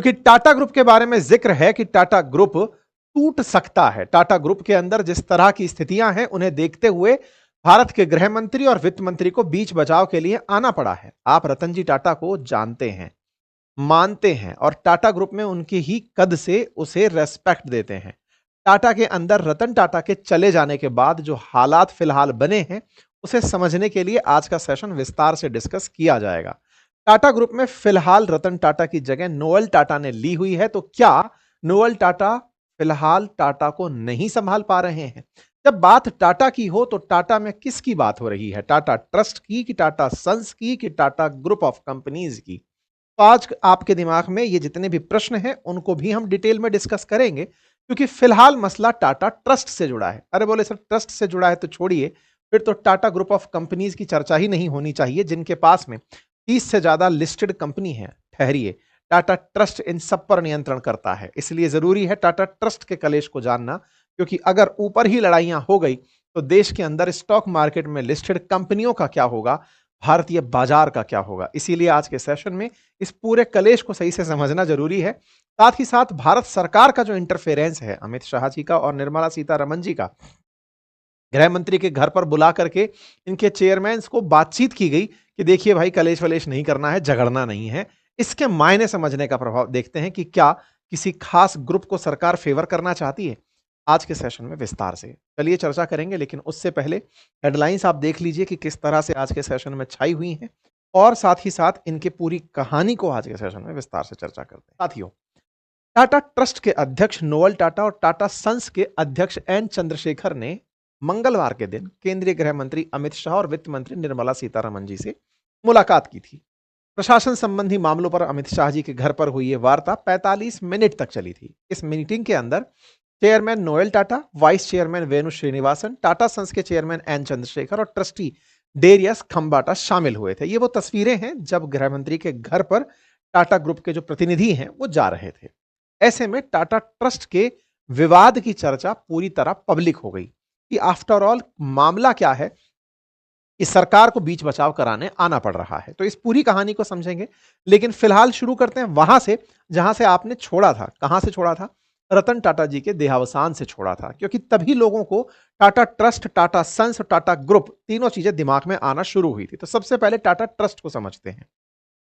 क्योंकि टाटा ग्रुप के बारे में जिक्र है कि टाटा ग्रुप टूट सकता है। टाटा ग्रुप के अंदर जिस तरह की स्थितियां हैं उन्हें देखते हुए भारत के गृह मंत्री और वित्त मंत्री को बीच बचाव के लिए आना पड़ा है। आप रतन जी टाटा को जानते हैं, मानते हैं और टाटा ग्रुप में उनके ही कद से उसे रेस्पेक्ट देते हैं। टाटा के अंदर रतन टाटा के चले जाने के बाद जो हालात फिलहाल बने हैं उसे समझने के लिए आज का सेशन विस्तार से डिस्कस किया जाएगा। टाटा ग्रुप में फिलहाल रतन टाटा की जगह नोएल टाटा ने ली हुई है, तो क्या नोएल टाटा फिलहाल टाटा को नहीं संभाल पा रहे हैं? जब बात टाटा की हो तो टाटा में किसकी बात हो रही है? टाटा ट्रस्ट की कि टाटा सन्स की कि टाटा ग्रुप ऑफ कंपनीज की? तो आज आपके दिमाग में ये जितने भी प्रश्न हैं उनको भी हम डिटेल में डिस्कस करेंगे, क्योंकि फिलहाल मसला टाटा ट्रस्ट से जुड़ा है। अरे बोले सर ट्रस्ट से जुड़ा है तो छोड़िए, फिर तो टाटा ग्रुप ऑफ कंपनीज की चर्चा ही नहीं होनी चाहिए जिनके पास में 30 से ज्यादा लिस्टेड कंपनी है। ठहरिए, टाटा ट्रस्ट इन सब पर नियंत्रण करता है, इसलिए जरूरी है टाटा ट्रस्ट के कलेश को जानना, क्योंकि अगर ऊपर ही लड़ाइयां हो गई तो देश के अंदर स्टॉक मार्केट में लिस्टेड कंपनियों का क्या होगा, भारतीय बाजार का क्या होगा। इसीलिए आज के सेशन में इस पूरे कलेश को सही से समझना जरूरी है। साथ ही साथ भारत सरकार का जो इंटरफेरेंस है, अमित शाह जी का और निर्मला सीतारमण जी का, गृह मंत्री के घर पर बुला करके इनके चेयरमैन को बातचीत की गई कि देखिए भाई कलेश वलेश नहीं करना है, झगड़ना नहीं है। इसके मायने समझने का प्रभाव देखते हैं कि क्या किसी खास ग्रुप को सरकार फेवर करना चाहती है। आज के सेशन में विस्तार से चलिए चर्चा करेंगे, लेकिन उससे पहले हेडलाइंस आप देख लीजिए कि किस तरह से आज के सेशन में छाई हुई हैं, और साथ ही साथ इनकी पूरी कहानी को आज के सेशन में विस्तार से चर्चा करते हैं। साथियों, टाटा ट्रस्ट के अध्यक्ष नोएल टाटा और टाटा सन्स के अध्यक्ष एन चंद्रशेखर ने मंगलवार के दिन केंद्रीय गृह मंत्री अमित शाह और वित्त मंत्री निर्मला सीतारमण जी से मुलाकात की थी। प्रशासन संबंधी मामलों पर अमित शाह जी के घर पर हुई यह वार्ता 45 मिनट तक चली थी। इस मीटिंग के अंदर chairman Noel Tata, vice chairman Venu Srinivasan, Tata sons के चेयरमैन एन चंद्रशेखर और ट्रस्टी डेरियस खम्बाटा शामिल हुए थे। ये वो तस्वीरें हैं जब गृह मंत्री के घर पर टाटा ग्रुप के जो प्रतिनिधि हैं वो जा रहे थे। ऐसे में टाटा ट्रस्ट के विवाद की चर्चा पूरी तरह पब्लिक हो गई कि आफ्टर ऑल मामला क्या है, इस सरकार को बीच बचाव कराने आना पड़ रहा है। तो इस पूरी कहानी को समझेंगे, लेकिन फिलहाल शुरू करते हैं वहां से जहां से आपने छोड़ा था। कहां से छोड़ा था? रतन टाटा जी के देहावसान से छोड़ा था, क्योंकि तभी लोगों को Tata Trust, Tata Sons, Tata Group तीनों चीजें दिमाग में आना शुरू हुई थी। तो सबसे पहले टाटा ट्रस्ट को समझते हैं।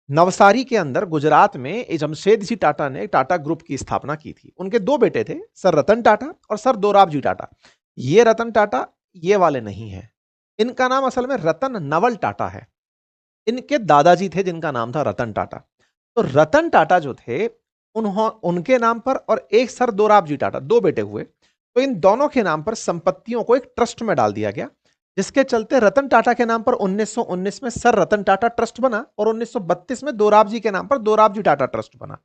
नवसारी के अंदर गुजरात में जमशेद जी टाटा ने टाटा ग्रुप की स्थापना की थी। उनके दो बेटे थे, सर रतन टाटा और सर दोराबजी टाटा। ये रतन टाटा ये वाले नहीं है, इनका नाम असल में रतन नवल टाटा है। इनके दादाजी थे जिनका नाम था रतन टाटा। तो रतन टाटा जो थे उनके नाम पर और एक सर दोराबजी टाटा, दो बेटे हुए। तो इन दोनों के नाम पर संपत्तियों को एक ट्रस्ट में डाल दिया गया, जिसके चलते रतन टाटा के नाम पर 1919 में सर रतन टाटा ट्रस्ट बना और 1932 में दोराबजी के नाम पर दोराबजी टाटा ट्रस्ट बना।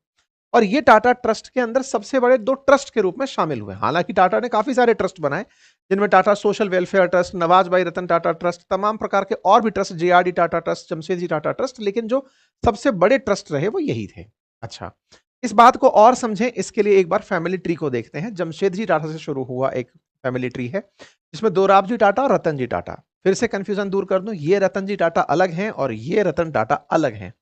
और ये टाटा ट्रस्ट के अंदर सबसे बड़े दो ट्रस्ट के रूप में शामिल हुए। हालांकि टाटा ने काफी सारे ट्रस्ट बनाए, जिनमें Tata Social Welfare Trust, Navajbai Ratan Tata Trust, तमाम प्रकार के और भी trust, JRD Tata Trust, Jamsetji Tata Trust, लेकिन जो सबसे बड़े ट्रस्ट रहे वो यही थे। अच्छा, इस बात को और समझें इसके लिए एक बार फैमिली ट्री को देखते हैं। जमशेदजी टाटा से शुरू हुआ एक फैमिली ट्री है जिसमें दोराबजी टाटा और रतन जी टाटा। फिर से कंफ्यूजन दूर कर दूं, ये रतन जी टाटा अलग हैं और ये रतन टाटा अलग हैं।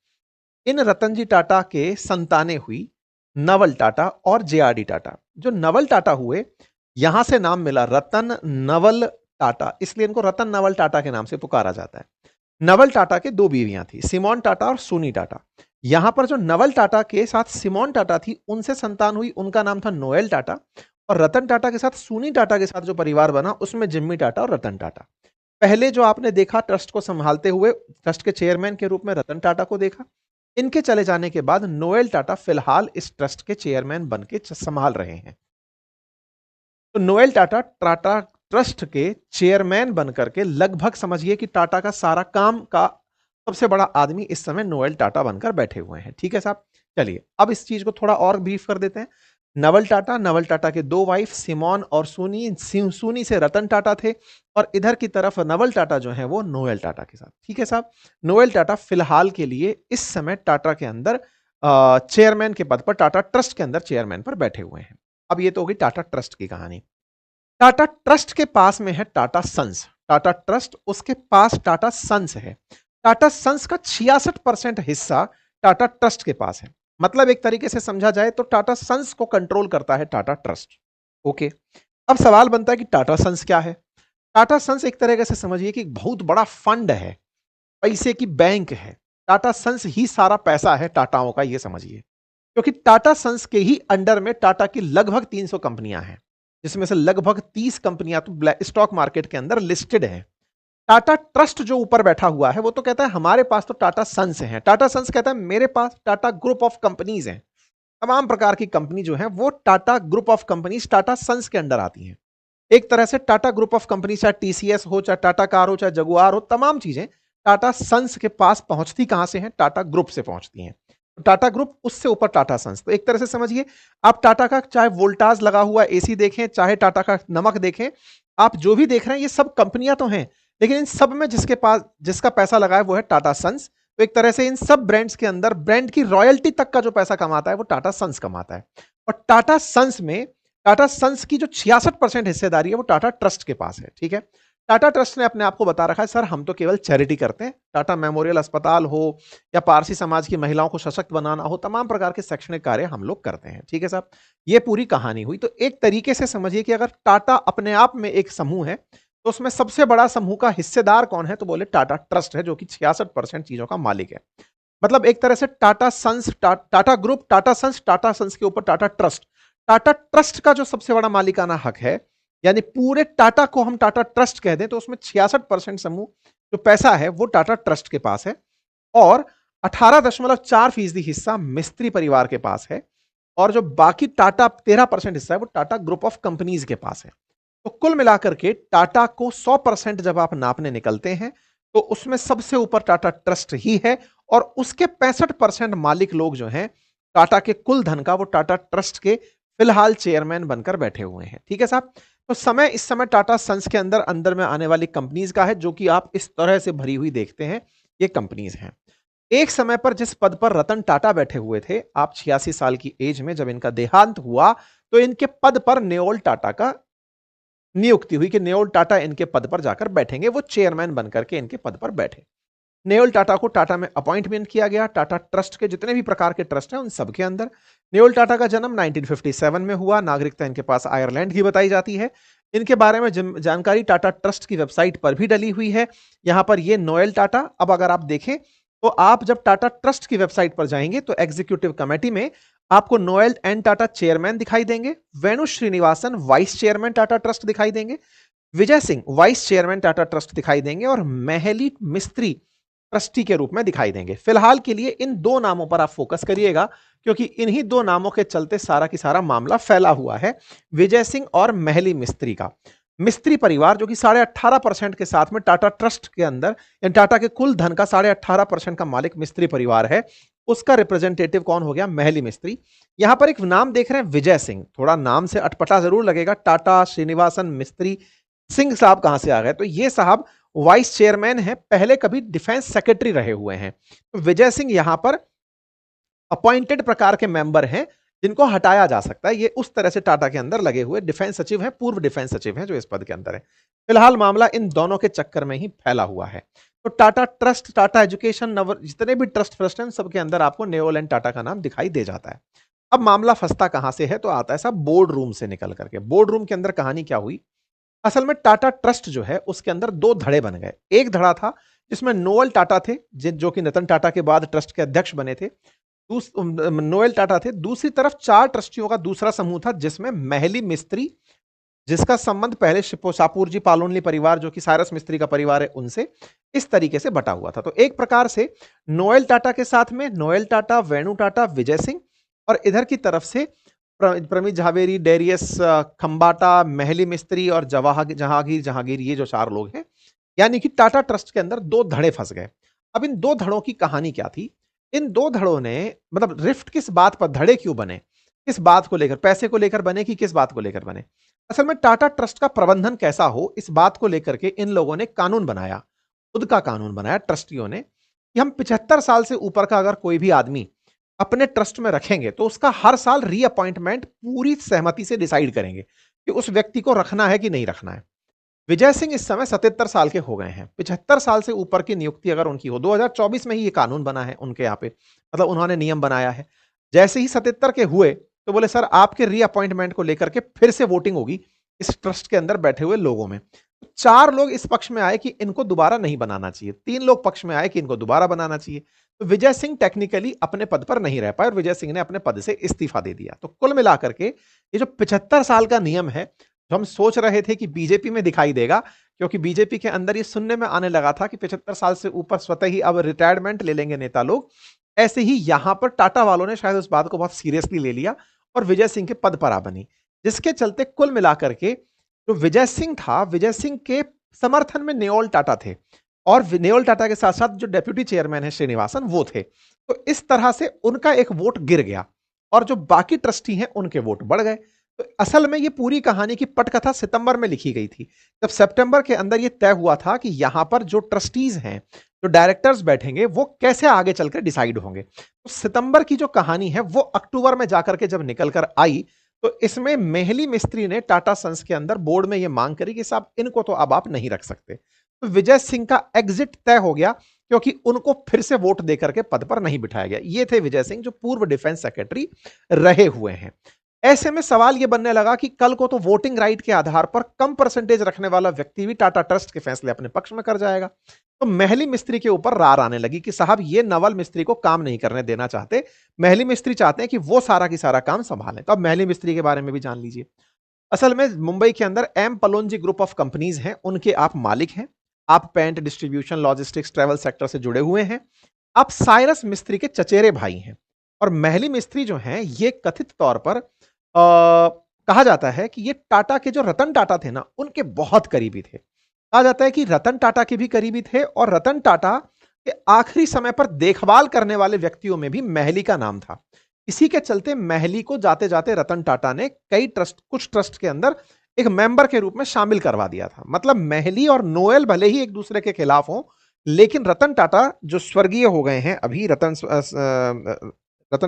इन रतन जी टाटा के संतानें हुई नवल टाटा और जेआरडी टाटा। जो नवल टाटा हुए, यहां से नाम मिला रतन नवल टाटा, इसलिए इनको रतन नवल टाटा के नाम से पुकारा जाता है। नवल टाटा के दो बीवियां थी, सिमोन टाटा और सुनी टाटा। यहां पर जो नवल टाटा के साथ सिमोन टाटा थी, उनसे संतान हुई, उनका नाम था नोएल टाटा। और रतन टाटा के साथ सुनी टाटा के साथ जो परिवार बना उसमें जिम्मी टाटा और रतन टाटा। पहले जो आपने देखा ट्रस्ट को संभालते हुए, ट्रस्ट के चेयरमैन के रूप में रतन टाटा को देखा। इनके चले जाने के बाद नोएल टाटा फिलहाल इस ट्रस्ट के चेयरमैन बन के संभाल रहे हैं। तो नोएल टाटा टाटा ट्रस्ट के चेयरमैन बनकर के लगभग समझिए कि टाटा का सारा काम का सबसे बड़ा आदमी इस समय नोएल टाटा बनकर बैठे हुए हैं। ठीक है साहब, चलिए अब इस चीज को थोड़ा और ब्रीफ कर देते हैं। नवल टाटा के दो वाइफ सिमोन और सुनी, सुनी से रतन टाटा थे, और इधर की तरफ नवल टाटा जो है वो नोएल टाटा के साथ। ठीक है साहब, नोएल टाटा फिलहाल के लिए इस समय टाटा के अंदर चेयरमैन के पद पर, टाटा ट्रस्ट के अंदर चेयरमैन पर बैठे हुए हैं। अब ये तो होगी टाटा ट्रस्ट की कहानी। टाटा ट्रस्ट के पास में है टाटा सन्स। टाटा ट्रस्ट, उसके पास टाटा सन्स है। टाटा सन्स का 66% हिस्सा टाटा ट्रस्ट के पास है। मतलब एक तरीके से समझा जाए तो टाटा सन्स को कंट्रोल करता है टाटा ट्रस्ट। ओके, अब सवाल बनता है कि टाटा सन्स क्या है। टाटा सन्स एक तरीके से समझिए कि एक बहुत बड़ा फंड है, पैसे की बैंक है। टाटा सन्स ही सारा पैसा है टाटाओं का, ये समझिए। क्योंकि टाटा सन्स के ही अंडर में टाटा की लगभग 300 कंपनियां हैं, जिसमें से लगभग 30 कंपनियां तो स्टॉक मार्केट के अंदर लिस्टेड हैं। टाटा ट्रस्ट जो ऊपर बैठा हुआ है वो तो कहता है हमारे पास तो टाटा सन्स हैं। टाटा सन्स कहता है मेरे पास टाटा ग्रुप ऑफ कंपनीज हैं। तमाम प्रकार की कंपनी जो है वो Tata Group of companies Tata sons के अंडर आती हैं। एक तरह से टाटा ग्रुप ऑफ कंपनी, चाहे टीसीएस हो, चाहे टाटा कार हो, चाहे जगुआर हो, तमाम चीजें टाटा सन्स के पास पहुंचती कहां से हैं? टाटा ग्रुप से पहुंचती हैं। तो टाटा ग्रुप, उससे ऊपर टाटा सन्स। तो एक तरह से समझिए आप टाटा का चाहे वोल्टास लगा हुआ एसी देखें, चाहे टाटा का नमक देखें, आप जो भी देख रहे हैं ये सब कंपनियां तो हैं, लेकिन इन सब में जिसके पास जिसका पैसा लगा है वो है टाटा सन्स। तो एक तरह से इन सब ब्रांड्स के अंदर ब्रांड की रॉयल्टी तक का जो पैसा कमाता है वो टाटा सन्स कमाता है। और टाटा सन्स में टाटा सन्स की जो 66% हिस्सेदारी है वो टाटा ट्रस्ट के पास है। ठीक है, टाटा ट्रस्ट ने अपने आप को बता रखा है सर हम तो केवल चैरिटी करते हैं। टाटा मेमोरियल अस्पताल हो या पारसी समाज की महिलाओं को सशक्त बनाना हो, तमाम प्रकार के शैक्षणिक कार्य हम लोग करते हैं। ठीक है साहब, ये पूरी कहानी हुई। तो एक तरीके से समझिए कि अगर टाटा अपने आप में एक समूह है तो उसमें सबसे बड़ा समूह का हिस्सेदार कौन है? तो बोले टाटा ट्रस्ट है, जो कि 66% चीजों का मालिक है। मतलब एक तरह से Tata Sons, Tata Group, Tata Sons, Tata sons के ऊपर टाटा ट्रस्ट। टाटा ट्रस्ट का जो सबसे बड़ा मालिकाना हक है, यानी पूरे टाटा को हम टाटा ट्रस्ट कह दें तो उसमें 66% समूह जो पैसा है वो टाटा ट्रस्ट के पास है, और 18.4% हिस्सा मिस्त्री परिवार के पास है, और जो बाकी टाटा 13% हिस्सा है वो टाटा ग्रुप ऑफ कंपनीज के पास है। तो कुल मिलाकर के टाटा को 100% जब आप नापने निकलते हैं तो उसमें सबसे ऊपर टाटा ट्रस्ट ही है, और उसके 65% मालिक लोग जो हैं टाटा के कुल धन का, वो टाटा ट्रस्ट के फिलहाल चेयरमैन बनकर बैठे हुए हैं। ठीक है साहब, तो समय इस समय टाटा सन्स के अंदर अंदर में आने वाली कंपनीज का है, जो कि आप इस तरह से भरी हुई देखते हैं, ये कंपनीज हैं। एक समय पर जिस पद पर रतन टाटा बैठे हुए थे, आप 86 साल की एज में जब इनका देहांत हुआ तो इनके पद पर नेओल टाटा का नियुक्ति हुई कि नेओल टाटा इनके पद पर जाकर बैठेंगे। वो चेयरमैन बनकर के इनके पद पर बैठे। नेओल टाटा को टाटा में अपॉइंटमेंट किया गया। टाटा ट्रस्ट के जितने भी प्रकार के ट्रस्ट हैं उन सब के अंदर। नेओल टाटा का जन्म 1957 में हुआ। नागरिकता इनके पास आयरलैंड की बताई जाती है। इनके बारे में जानकारी टाटा ट्रस्ट की वेबसाइट पर भी डली हुई है। यहां पर ये नोएल टाटा, अब अगर आप देखें तो आप जब टाटा ट्रस्ट की वेबसाइट पर जाएंगे तो एग्जीक्यूटिव कमेटी में आपको नोएल एन टाटा चेयरमैन दिखाई देंगे, Venu Srinivasan vice chairman Tata trust दिखाई देंगे, Vijay Singh vice chairman Tata trust दिखाई देंगे, और महली मिस्त्री ट्रस्टी के रूप में दिखाई देंगे। फिलहाल के लिए इन दो नामों पर आप फोकस करिएगा, क्योंकि इन्हीं दो नामों के चलते सारा की सारा मामला फैला हुआ है, विजय सिंह और महली मिस्त्री का। मिस्त्री परिवार जो कि 18.5% के साथ में टाटा ट्रस्ट के अंदर, यानी टाटा के कुल धन का 18.5% का मालिक मिस्त्री परिवार है, उसका रिप्रेजेंटेटिव कौन हो गया? महली मिस्त्री। यहां पर एक नाम देख रहे हैं विजय सिंह, थोड़ा नाम से अटपटा जरूर लगेगा। टाटा श्रीनिवासन मिस्त्री सिंह साहब कहां से आ गए? तो ये साहब वाइस चेयरमैन है, पहले कभी डिफेंस सेक्रेटरी रहे हुए हैं। तो विजय सिंह यहां पर अपॉइंटेड प्रकार के मेंबर हैं जिनको हटाया जा सकता है। ये उस तरह से टाटा के अंदर लगे हुए डिफेंस सचिव हैं, पूर्व डिफेंस सचिव हैं जो इस पद के अंदर है। फिलहाल मामला इन दोनों के चक्कर में ही फैला हुआ है। तो टाटा ट्रस्ट, टाटा एजुकेशन, जितने भी ट्रस्ट हैं सबके अंदर आपको नेओल एंड टाटा का नाम दिखाई दे जाता है। अब मामला फंसता कहां से है? तो आता है सब बोर्ड रूम से निकल करके। बोर्ड रूम के अंदर कहानी क्या हुई? असल में टाटा ट्रस्ट जो है उसके अंदर दो धड़े बन गए। एक धड़ा था जिसमें नोएल टाटा थे, जो कि रतन टाटा के बाद ट्रस्ट के अध्यक्ष बने थे। नोएल टाटा थे। दूसरी तरफ 4 ट्रस्टियों का दूसरा समूह था, जिसमें महली मिस्त्री, जिसका संबंध पहले शाहपुर जी पालोनली परिवार, जो कि साइरस मिस्त्री का परिवार है, उनसे इस तरीके से बटा हुआ था। तो एक प्रकार से नोएल टाटा के साथ में नोएल टाटा, वेणु टाटा, विजय सिंह, और इधर की तरफ से प्रमित झावेरी, डेरियस खंबाटा, महली मिस्त्री और जहांगीर, ये जो 4 लोग हैं, यानी कि टाटा ट्रस्ट के अंदर 2 धड़े फंस गए। अब इन 2 धड़ों की कहानी क्या थी? इन 2 धड़ों ने, मतलब रिफ्ट किस बात पर, धड़े क्यों बने, किस बात को लेकर, पैसे को लेकर बने कि किस बात को लेकर बने? असल में टाटा ट्रस्ट का प्रबंधन कैसा हो, इस बात को लेकर के इन लोगों ने कानून बनाया, खुद का कानून बनाया ट्रस्टियों ने, कि हम 75 साल से ऊपर का अगर कोई भी आदमी अपने ट्रस्ट में रखेंगे तो उसका हर साल रीअपॉइंटमेंट पूरी सहमति से डिसाइड करेंगे कि उस व्यक्ति को रखना है कि नहीं रखना है। विजय सिंह इस समय 77 साल के हो गए हैं। 75 साल से ऊपर की नियुक्ति अगर उनकी हो, 2024 में ही ये कानून बना है उनके यहाँ पे, मतलब उन्होंने नियम बनाया है। जैसे ही 77 के हुए तो बोले सर आपके रीअपॉइंटमेंट को लेकर के फिर से वोटिंग होगी इस ट्रस्ट के अंदर बैठे हुए लोगों में। 4 लोग इस पक्ष में आए कि इनको दोबारा नहीं बनाना चाहिए, 3 लोग पक्ष में आए कि इनको दोबारा बनाना चाहिए। तो विजय सिंह टेक्निकली अपने पद पर नहीं रह पाए और विजय सिंह ने अपने पद से इस्तीफा दे दिया। तो कुल मिलाकर के ये जो 75 साल का नियम है, जो हम सोच रहे थे कि बीजेपी में दिखाई देगा, क्योंकि बीजेपी के अंदर ये सुनने में आने लगा था कि 75 साल से ऊपर स्वतः ही अब रिटायरमेंट ले लेंगे नेता लोग, ऐसे ही यहां पर टाटा वालों ने शायद उस बात को बहुत सीरियसली ले लिया और विजय सिंह के पद पर आ बनी, जिसके चलते कुल मिलाकर के जो विजय सिंह था, विजय सिंह के समर्थन में नेओल टाटा थे और नेओल टाटा के साथ साथ जो डेप्यूटी चेयरमैन है श्रीनिवासन वो थे। तो इस तरह से उनका एक वोट गिर गया और जो बाकी ट्रस्टी हैं उनके वोट बढ़ गए। तो असल में ये पूरी कहानी की पटकथा सितंबर में लिखी गई थी, जब सितंबर के अंदर ये तय हुआ था कि यहां पर जो ट्रस्टीज हैं, जो डायरेक्टर्स बैठेंगे, वो कैसे आगे चलकर डिसाइड होंगे। तो सितंबर की जो कहानी है वो अक्टूबर में जाकर के जब निकल कर आई तो इसमें मेहली मिस्त्री ने टाटा सन्स के अंदर बोर्ड में यह मांग करी कि साहब इनको तो अब आप नहीं रख सकते। तो विजय सिंह का एग्जिट तय हो गया क्योंकि उनको फिर से वोट देकर के पद पर नहीं बिठाया गया। ये थे विजय सिंह जो पूर्व डिफेंस सेक्रेटरी रहे हुए हैं। ऐसे में सवाल यह बनने लगा कि कल को तो वोटिंग राइट के आधार पर कम परसेंटेज रखने वाला व्यक्ति भी टाटा ट्रस्ट के फैसले अपने पक्ष में कर जाएगा। तो मेहली मिस्त्री के ऊपर रार आने लगी कि साहब ये नवल मिस्त्री को काम नहीं करने देना चाहते, मेहली मिस्त्री चाहते हैं कि वो सारा की सारा काम संभालें। तो अब मेहली मिस्त्री के बारे में भी जान लीजिए। असल में मुंबई के अंदर M Pallonji group of companies हैं, उनके आप मालिक हैं। आप paint distribution, logistics, travel sector से जुड़े हुए हैं। आप साइरस मिस्त्री के चचेरे भाई हैं और मेहली मिस्त्री जो हैं ये कथित तौर पर कहा जाता है कि ये टाटा के जो रतन टाटा थे ना उनके बहुत करीबी थे। कहा जाता है कि रतन टाटा के भी करीबी थे और रतन टाटा के आखिरी समय पर देखभाल करने वाले व्यक्तियों में भी मेहली का नाम था। इसी के चलते मेहली को जाते जाते रतन टाटा ने कुछ ट्रस्ट के अंदर एक मेंबर के रूप में शामिल करवा दिया था। मतलब मेहली और नोएल भले ही एक दूसरे के खिलाफ हों, लेकिन रतन टाटा जो स्वर्गीय हो गए हैं अभी, रतन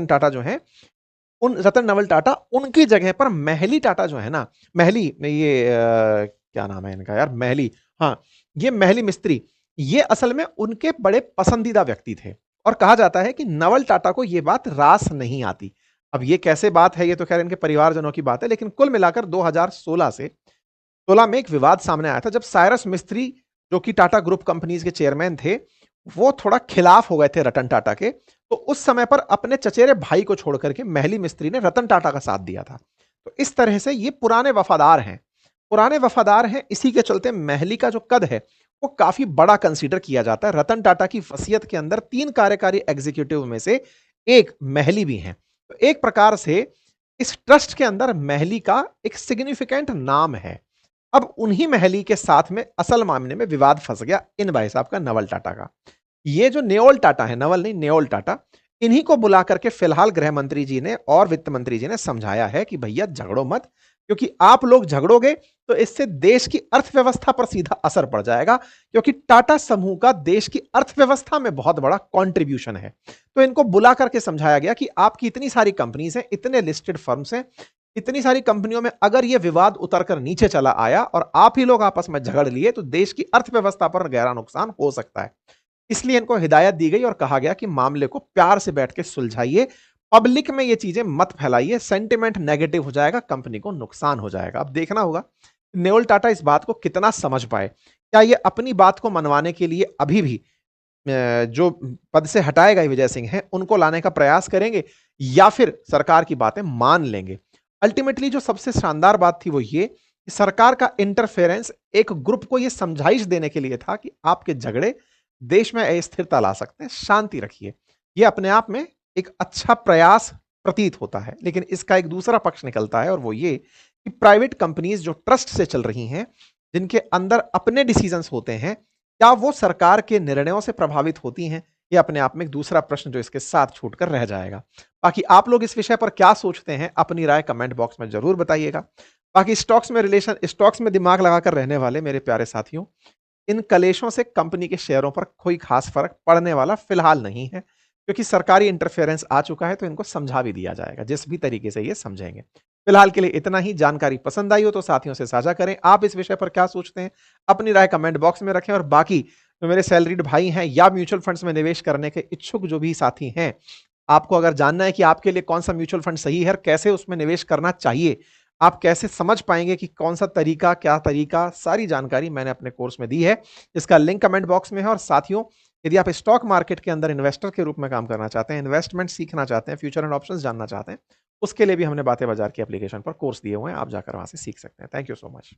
टाटा जो हैं, उन रतन नवल टाटा, उनकी जगह पर मेहली टाटा जो है ना, मेहली ये क्या नाम है इनका यार, मेहली, हाँ, ये मेहली मिस्त्री, ये असल में उनके बड़े पसंदीदा व्यक्ति थे और कहा जाता है कि नवल टाटा को यह बात रास नहीं आती। अब ये कैसे बात है, ये तो खैर इनके परिवारजनों की बात है, लेकिन कुल मिलाकर 2016 में एक विवाद सामने आया था जब साइरस मिस्त्री जो कि टाटा ग्रुप कंपनीज के चेयरमैन थे, वो थोड़ा खिलाफ हो गए थे रतन टाटा के। तो उस समय पर अपने चचेरे भाई को छोड़कर के मेहली मिस्त्री ने रतन टाटा का साथ दिया था। तो इस तरह से ये पुराने वफादार हैं, पुराने वफादार हैं। इसी के चलते मेहली का जो कद है वो काफी बड़ा कंसीडर किया जाता है। रतन टाटा की वसीयत के अंदर 3 कार्यकारी एग्जीक्यूटिव में से एक मेहली भी हैं। तो एक प्रकार से इस ट्रस्ट के अंदर मेहली का एक सिग्निफिकेंट नाम है। अब उन्हीं मेहली के साथ में असल मामले में विवाद फंस गया इन भाई साहब का, नवल टाटा का। ये जो नेओल टाटा है, नवल नहीं नेओल टाटा, इन्हीं को बुला करके फिलहाल गृह मंत्री जी ने और वित्त मंत्री जी ने समझाया है कि भैया झगड़ो मत, क्योंकि आप लोग झगड़ोगे तो इससे देश की अर्थव्यवस्था पर सीधा असर पड़ जाएगा, क्योंकि टाटा समूह का देश की अर्थव्यवस्था में बहुत बड़ा कंट्रीब्यूशन है। तो इनको बुला करके समझाया गया कि आपकी इतनी सारी कंपनीज हैं, इतने लिस्टेड फर्म्स हैं, इतनी सारी कंपनियों में अगर यह विवाद उतरकर नीचे चला आया और आप ही लोग आपस में झगड़ लिए तो देश की अर्थव्यवस्था पर गहरा नुकसान हो सकता है। इसलिए इनको हिदायत दी गई और कहा गया कि मामले को प्यार से बैठ के सुलझाइए, पब्लिक में ये चीजें मत फैलाइए, सेंटिमेंट नेगेटिव हो जाएगा, कंपनी को नुकसान हो जाएगा। अब देखना होगा नेओल टाटा इस बात को कितना समझ पाए। क्या ये अपनी बात को मनवाने के लिए अभी भी जो पद से हटाए गए विजय सिंह हैं उनको लाने का प्रयास करेंगे या फिर सरकार की बातें मान लेंगे। अल्टीमेटली जो सबसे शानदार बात थी वो ये कि सरकार का इंटरफेरेंस एक ग्रुप को यह समझाइश देने के लिए था कि आपके झगड़े देश में अस्थिरता ला सकते हैं, शांति रखिए। यह अपने आप में एक अच्छा प्रयास प्रतीत होता है। लेकिन इसका एक दूसरा पक्ष निकलता है और वो ये कि प्राइवेट कंपनीज जो ट्रस्ट से चल रही हैं, जिनके अंदर अपने डिसीजंस होते हैं, क्या वो सरकार के निर्णयों से प्रभावित होती हैं? ये अपने आप में एक दूसरा प्रश्न जो इसके साथ छूटकर रह जाएगा। बाकी आप लोग इस विषय पर क्या सोचते हैं, अपनी राय कमेंट बॉक्स में जरूर बताइएगा। बाकी स्टॉक्स में दिमाग लगाकर रहने वाले मेरे प्यारे साथियों, इन कलेशों से कंपनी के शेयरों पर कोई खास फर्क पड़ने वाला फिलहाल नहीं है, क्योंकि सरकारी इंटरफेरेंस आ चुका है तो इनको समझा भी दिया जाएगा जिस भी तरीके से ये समझेंगे। फिलहाल के लिए इतना ही। जानकारी पसंद आई हो तो साथियों से साझा करें। आप इस विषय पर क्या सोचते हैं, अपनी राय कमेंट बॉक्स में रखें। और बाकी जो मेरे सैलरीड भाई हैं या म्यूचुअल फंड्स में निवेश करने के इच्छुक जो भी साथी हैं, आपको अगर जानना है कि आपके लिए कौन सा म्यूचुअल फंड सही है और कैसे उसमें निवेश करना चाहिए, आप कैसे समझ पाएंगे कि कौन सा तरीका, क्या तरीका, सारी जानकारी मैंने अपने कोर्स में दी है। इसका लिंक कमेंट बॉक्स में है। और साथियों, यदि आप स्टॉक मार्केट के अंदर इन्वेस्टर के रूप में काम करना चाहते हैं, इन्वेस्टमेंट सीखना चाहते हैं, फ्यूचर एंड ऑप्शंस जानना चाहते हैं, उसके लिए भी हमने बातें बाजार की एप्लीकेशन पर कोर्स दिए हुए हैं, आप जाकर वहां से सीख सकते हैं। Thank you so much.